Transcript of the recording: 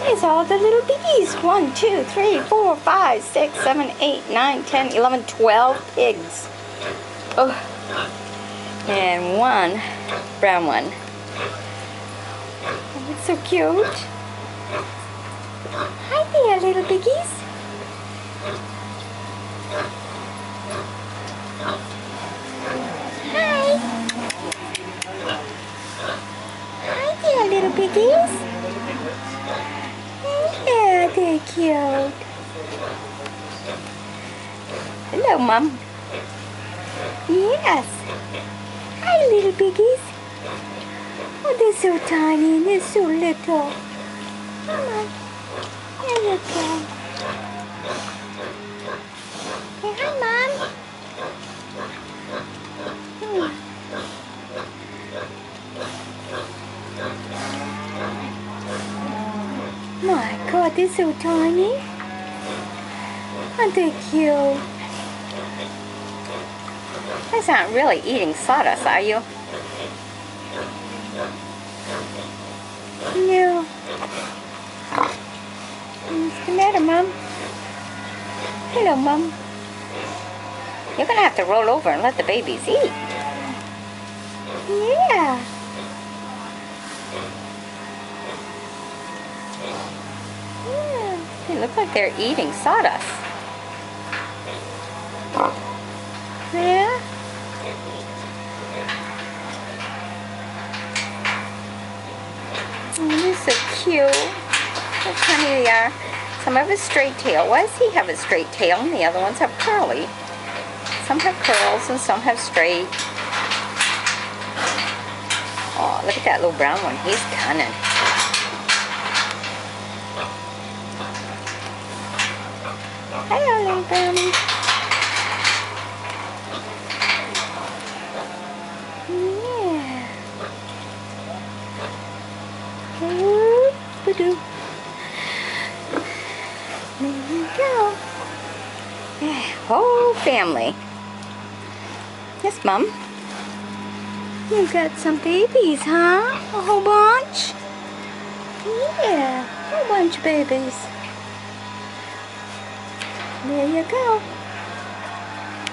There's all the little piggies. 1, 2, 3, 4, 5, 6, 7, 8, 9, 10, 11, 12 pigs. Oh. And one brown one. Oh, it's so cute. Hi there, little piggies. Hi. Hi there, little piggies. Yeah, they're cute. Hello, Mom. Yes. Hi, little piggies. Oh, they're so tiny and they're so little. Come on. There you go. Say hi, Mom. My God, they're so tiny. Aren't they cute? You guys aren't really eating sawdust, are you? No. What's the matter, Mom? Hello, Mom. You're gonna have to roll over and let the babies eat. Yeah. Yeah. They look like they're eating sawdust. Yeah. Oh, they're so cute. How funny they are. Some have a straight tail. Why does he have a straight tail and the other ones have curly? Some have curls and some have straight. Oh, look at that little brown one. He's cunning. Hello, little brownie. Yeah. There you go. Yeah, whole family. Yes, Mom. You got some babies, huh? A whole bunch? Yeah, a whole bunch of babies. There you go.